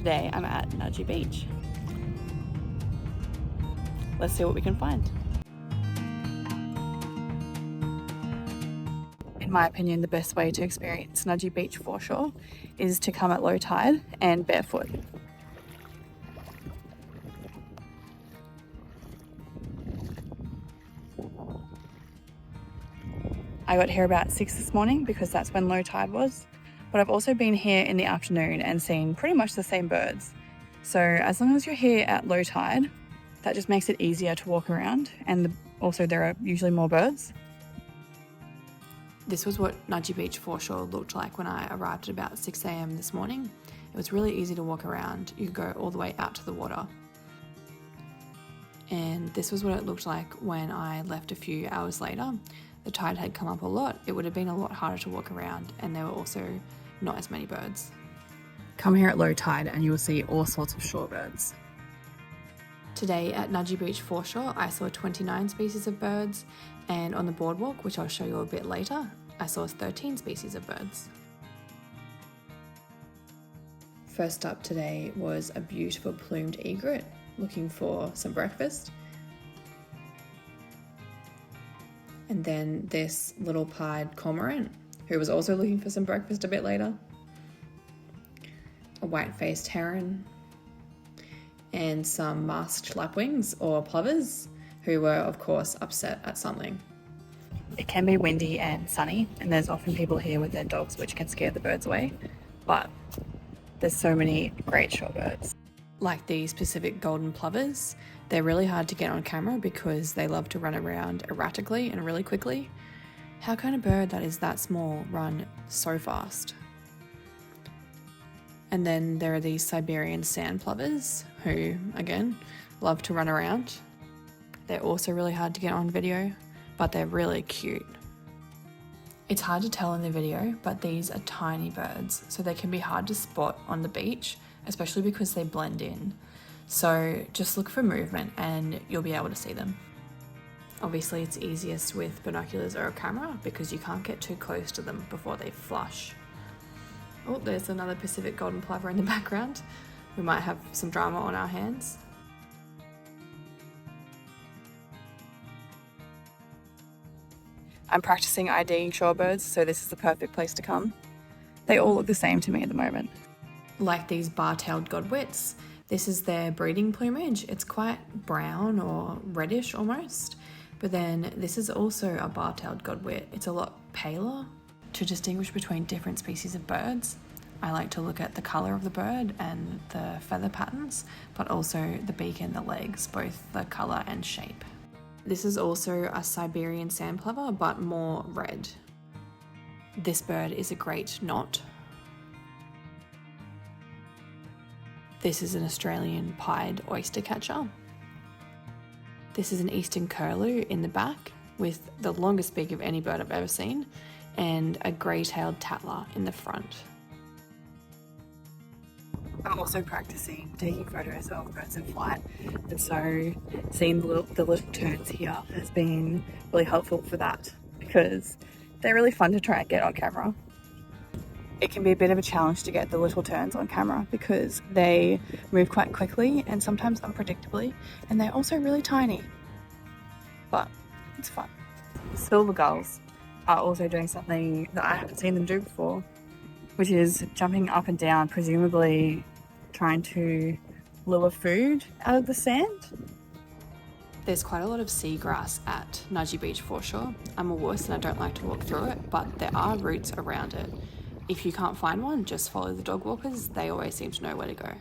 today I'm at Nudgee Beach. Let's see what we can find. In my opinion, the best way to experience Nudgee Beach Foreshore is to come at low tide and barefoot. I got here about 6 this morning because that's when low tide was, but I've also been here in the afternoon and seen pretty much the same birds. So as long as you're here at low tide, that just makes it easier to walk around, and also there are usually more birds. This was what Nudgee Beach Foreshore looked like when I arrived at about 6 a.m. this morning. It was really easy to walk around. You could go all the way out to the water. And this was what it looked like when I left a few hours later. The tide had come up a lot. It would have been a lot harder to walk around, and there were also not as many birds. Come here at low tide and you will see all sorts of shorebirds. Today at Nudgee Beach Foreshore, I saw 29 species of birds, and on the Boardwalk, which I'll show you a bit later, I saw 13 species of birds. First up today was a beautiful plumed egret looking for some breakfast. And then this little pied cormorant, who was also looking for some breakfast a bit later. A white-faced heron. And some masked lapwings or plovers, who were, of course, upset at something. It can be windy and sunny, and there's often people here with their dogs, which can scare the birds away. But there's so many great shorebirds. Like these Pacific golden plovers, they're really hard to get on camera because they love to run around erratically and really quickly. How can a bird that is that small run so fast? And then there are these Siberian sand plovers who, again, love to run around. They're also really hard to get on video, but they're really cute. It's hard to tell in the video, but these are tiny birds, so they can be hard to spot on the beach, especially because they blend in. So just look for movement and you'll be able to see them. Obviously it's easiest with binoculars or a camera because you can't get too close to them before they flush. Oh, there's another Pacific golden plover in the background. We might have some drama on our hands. I'm practicing IDing shorebirds, so this is the perfect place to come. They all look the same to me at the moment. Like these bar-tailed godwits, this is their breeding plumage. It's quite brown or reddish almost, but then this is also a bar-tailed godwit. It's a lot paler. To distinguish between different species of birds, I like to look at the colour of the bird and the feather patterns, but also the beak and the legs, both the colour and shape. This is also a Siberian sand plover, but more red. This bird is a great knot. This is an Australian pied oyster catcher. This is an eastern curlew in the back with the longest beak of any bird I've ever seen, and a grey-tailed tattler in the front. I'm also practicing taking photos of birds in flight, and so seeing the little terns here has been really helpful for that because they're really fun to try and get on camera. It can be a bit of a challenge to get the little terns on camera because they move quite quickly and sometimes unpredictably, and they're also really tiny, but it's fun. Silver gulls are also doing something that I haven't seen them do before, which is jumping up and down, presumably trying to lure food out of the sand. There's quite a lot of seagrass at Nudgee Beach Foreshore. I'm a wuss and I don't like to walk through it, but there are routes around it. If you can't find one, just follow the dog walkers. They always seem to know where to go.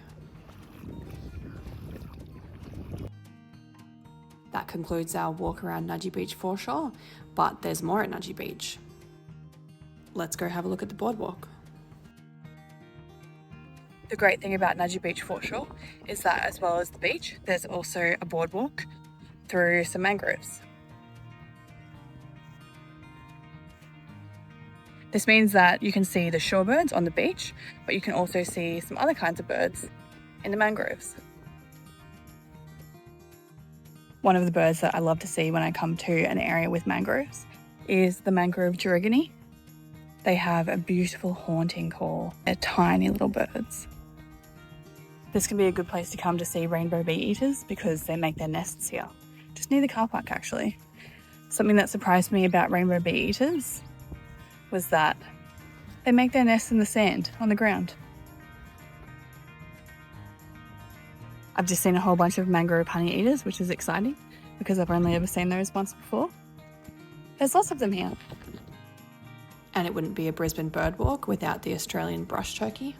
That concludes our walk around Nudgee Beach Foreshore, but there's more at Nudgee Beach. Let's go have a look at the boardwalk. The great thing about Nudgee Beach Foreshore is that as well as the beach, there's also a boardwalk through some mangroves. This means that you can see the shorebirds on the beach, but you can also see some other kinds of birds in the mangroves. One of the birds that I love to see when I come to an area with mangroves is the mangrove durigony. They have a beautiful haunting call. They're tiny little birds. This can be a good place to come to see rainbow bee eaters because they make their nests here, just near the car park actually. Something that surprised me about rainbow bee eaters was that they make their nests in the sand on the ground. I've just seen a whole bunch of mangrove honey eaters, which is exciting because I've only ever seen those once before. There's lots of them here. And it wouldn't be a Brisbane birdwalk without the Australian brush turkey.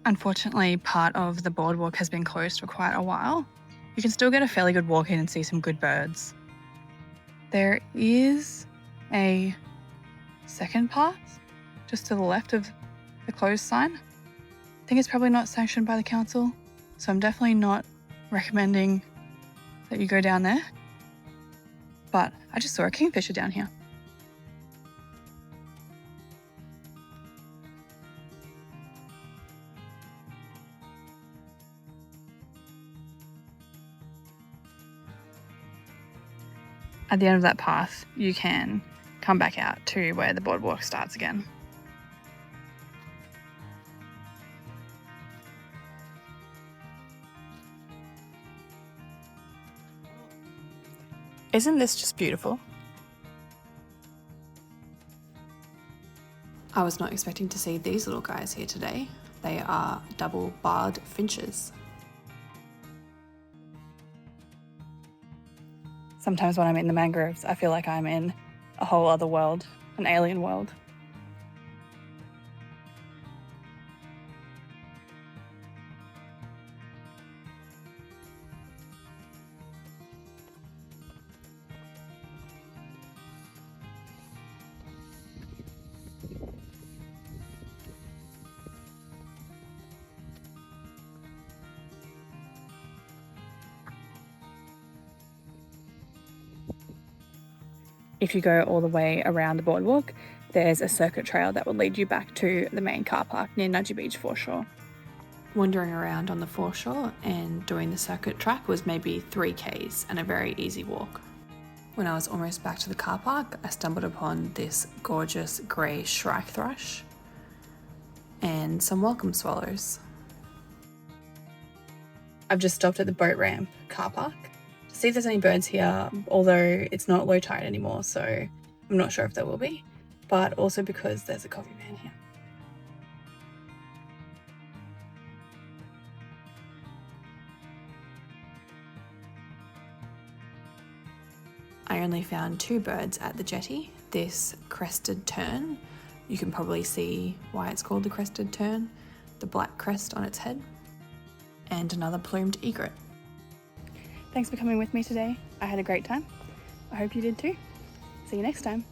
Unfortunately, part of the boardwalk has been closed for quite a while. You can still get a fairly good walk in and see some good birds. There is a second path just to the left of the closed sign. I think it's probably not sanctioned by the council, so I'm definitely not recommending that you go down there. But I just saw a kingfisher down here. At the end of that path, you can come back out to where the boardwalk starts again. Isn't this just beautiful? I was not expecting to see these little guys here today. They are double-barred finches. Sometimes when I'm in the mangroves, I feel like I'm in a whole other world, an alien world. If you go all the way around the boardwalk, there's a circuit trail that will lead you back to the main car park near Nudgee Beach Foreshore. Wandering around on the foreshore and doing the circuit track was maybe 3 k's and a very easy walk. When I was almost back to the car park, I stumbled upon this gorgeous grey shrike thrush and some welcome swallows. I've just stopped at the boat ramp car park to see if there's any birds here, although it's not low tide anymore, so I'm not sure if there will be, but also because there's a coffee van here. I only found 2 birds at the jetty. This crested tern, you can probably see why it's called the crested tern, the black crest on its head, and another plumed egret. Thanks for coming with me today. I had a great time. I hope you did too. See you next time.